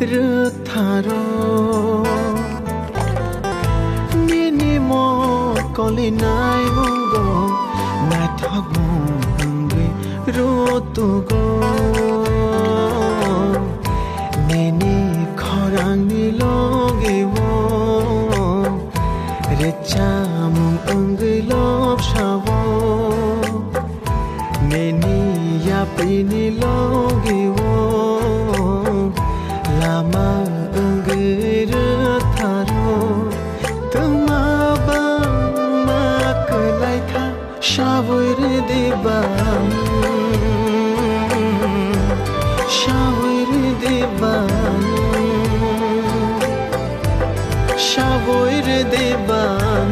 retharo nini mo kolinai mungo na thagmo hungre rotugo nini khorang ni logewo rechamu anglop shavo nini ya pini logewo lama angir tharo tuma ba maklai tha shavuir diban shavuir diban